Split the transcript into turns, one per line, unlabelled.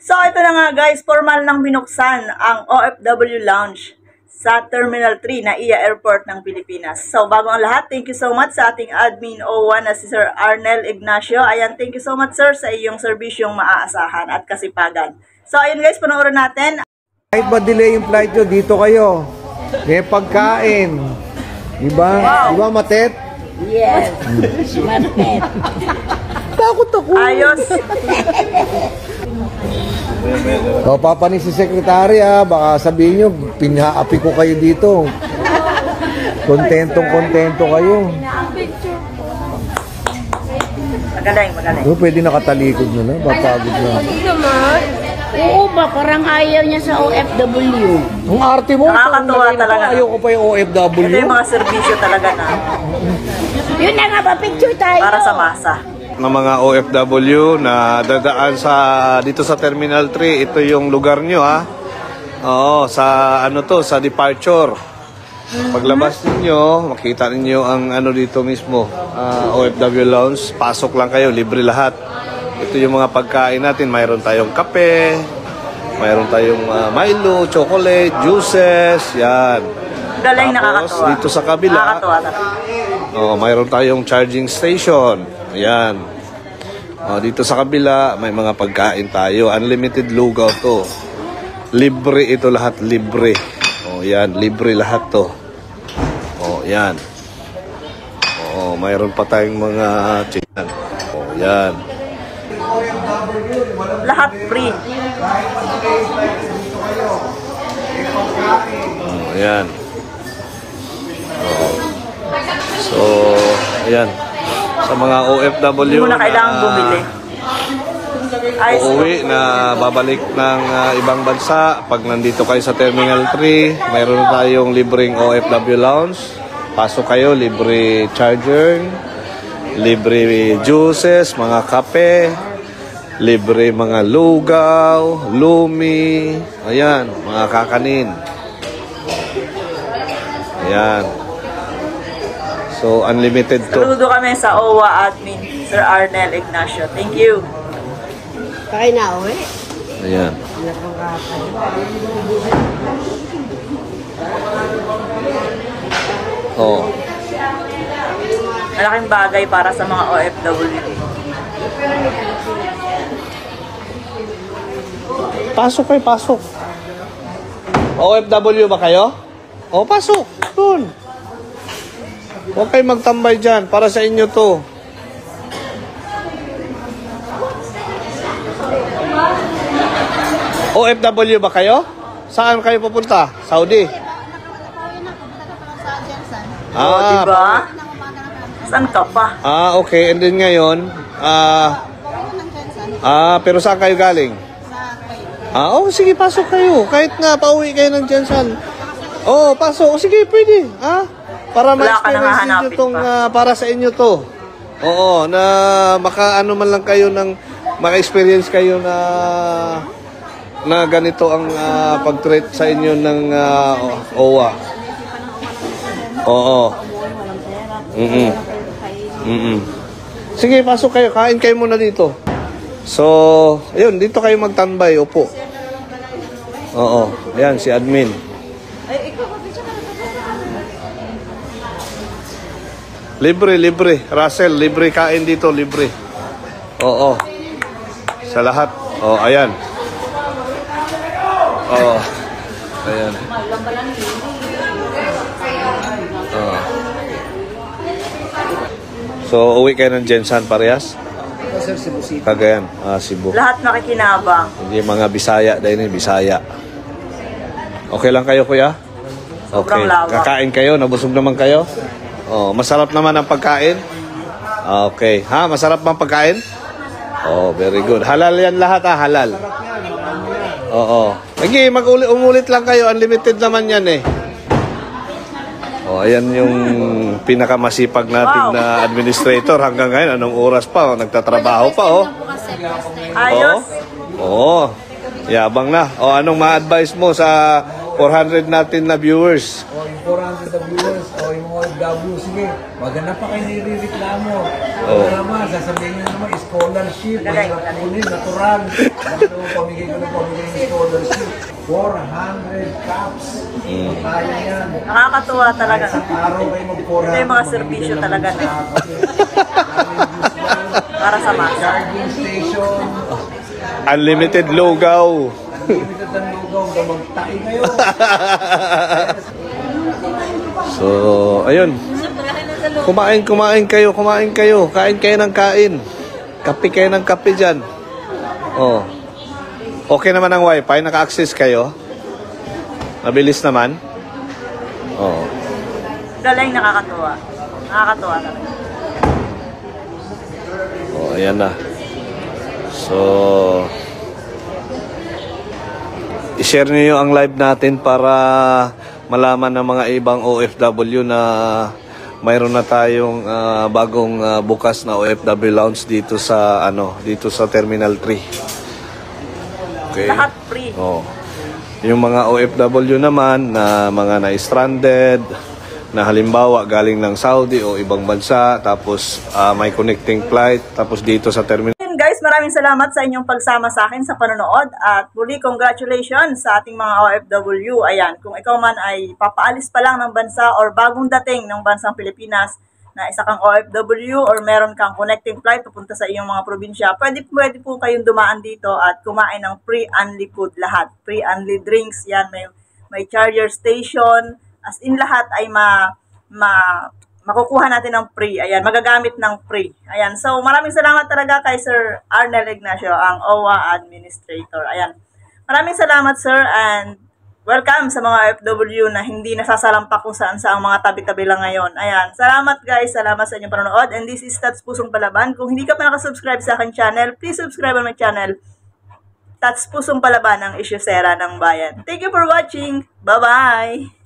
So ito na nga guys, formal nang binuksan ang OFW Lounge sa Terminal 3 na IA Airport ng Pilipinas. So bago ang lahat, thank you so much sa ating admin O1 na si Sir Arnel Ignacio. Ayan, thank you so much sir sa iyong serbisyong maaasahan at kasipagan. So ayun guys, panoorin natin.
Kahit ba delay yung flight nyo, dito kayo. May pagkain. Diba?
Wow.
Diba, Matet?
Yes, Matet.
Takot ako.
Ayos.
So, papanis si Sekretary baka sabihin nyo, pinaapi ko kayo dito. Kontentong-kontento kayo.
Magaling, magaling.
So, pwede nakatalikod na na, papagod na.
Oo ba, parang ayaw niya sa OFW.
Ang arte mo,
Nakakatuwa talaga.
Ayaw ko pa yung OFW.
Ito yung mga serbisyo talaga na
Yun na nga, pa-picture tayo.
para sa masa.
Ng mga OFW na dadaan dito sa Terminal 3, ito yung lugar nyo Oo, sa sa departure. Paglabas ninyo, makita ninyo ang dito mismo, OFW Lounge. Pasok lang kayo, libre lahat. Ito yung mga pagkain natin. Mayroon tayong kape, mayroon tayong Milo, chocolate, juices, yan.
Galing,
Tapos,
nakakatuwa.
dito sa kabila,
Nakakatuwa talaga.
mayroon tayong charging station. Ayan. Dito sa kabila, may mga pagkain tayo. Unlimited lugaw to. Libre ito lahat, libre. Yan, libre lahat to. Yan. Mayroon pa tayong mga chicken. Yan.
Lahat free.
Yan. So, ayan. Sa mga OFW
Hindi mo na kailangan bumili.
uuwi na babalik ng ibang bansa, pag nandito kayo sa Terminal 3, mayroon tayong libreng OFW Lounge. Pasok kayo, libre charger, libre juices, mga kape, libre mga lugaw, lumi, ayan, mga kakanin. Ayan. So, unlimited to.
Saludo kami sa OWA admin, Sir Arnel Ignacio. Thank you.
Kaya na, uwi.
Ayan.
Malaking bagay para sa mga OFW.
Pasok kayo, pasok. OFW ba kayo? Pasok. Doon. Huwag kayo magtambay dyan. Para sa inyo to. OFW ba kayo? Saan kayo pupunta? Saudi?
Diba? Saan ka pa?
Okay. And then ngayon, pero saan kayo galing? Sige, pasok kayo. Kahit nga, pauwi kayo ng Jensen. Pasok. Sige, pwede. Para ma-experience nyo itong, para sa inyo to. Na maka-ano man lang kayo ng, maka-experience kayo na ganito ang pag-treat sa inyo ng OWA. Sige, pasok kayo. Kain kayo muna dito. So, ayun, dito kayo magtambay. Upo. Ayan, si admin. Libre, libre. Russell, libre kain dito, libre. Sa lahat. Ayan. Ayan. So, uwi kayo ng Jensen parehas? Cagayan, Cebu.
Lahat nakikinabang.
Hindi mga Bisaya, dahil ni Bisaya. Okay lang kayo, kuya?
Sobrang
Okay.
lawak.
Kakain kayo? Nabusog naman kayo? Masarap naman ang pagkain? Okay. Masarap bang pagkain? Very good. Halal yan lahat, halal. Sige, umulit lang kayo. Unlimited naman yan ayan yung pinakamasipag natin na administrator. Hanggang ngayon, anong oras pa? Nagtatrabaho pa,
Ayos.
Yabang na. Anong ma-advise mo sa 400 natin na viewers?
Yung 400 na viewers, yung OFW OFW, sige, maganda pa kayo nire-reklamo.
Oo.
Ano naman, sasabihin nyo naman, scholarship, mahirap kunin, natural. Bakit naman pamigay ko ng scholarship? 400 caps. Kaya yan.
Nakakatuwa talaga.
Sa araw kayo mag-400.
Ito yung mga serbisyo talaga na para sa masa.
Charging station.
Unlimited lugaw.
Unlimited ang lugaw, magtae kayo.
So, ayun. Kumain kayo. Kain kayo ng kain. Kape kayo ng kape dyan. Oh. Okay naman ang wifi, naka-access kayo. Mabilis naman. Oh.
Galing, nakakatuwa. Nakakatuwa talaga.
Oh, ayan na. So, i-share niyo ang live natin para malaman ng mga ibang OFW na mayroon na tayong bagong bukas na OFW lounge dito sa Terminal 3. Okay.
Lahat free.
Oh. Yung mga OFW naman na mga na-stranded na halimbawa galing ng Saudi o ibang bansa tapos may connecting flight tapos dito sa terminal.
Yun guys, maraming salamat sa inyong pagsama sa akin sa panonood at muli congratulations sa ating mga OFW. Ayan, kung ikaw man ay papaalis pa lang ng bansa or bagong dating ng bansang Pilipinas na isa kang OFW or meron kang connecting flight papunta sa iyong mga probinsya, pwede po kayong dumaan dito at kumain ng free unli food lahat. Free unli drinks, yan, may charger station, as in lahat ay makukuha natin ng free. Ayan, magagamit ng free. Ayan, so maraming salamat talaga kay Sir Arnel Ignacio, ang OWA Administrator. Ayan, maraming salamat sir and welcome sa mga OFW na hindi nasasalampak kung saan sa ang mga tabi-tabi lang ngayon. Ayan, salamat guys, salamat sa inyong panonood and this is Tats Pusong Palaban. Kung hindi ka pa nakasubscribe sa akin channel, please subscribe on my channel. Tats Pusong Palaban, ang isyusera ng bayan. Thank you for watching. Bye-bye!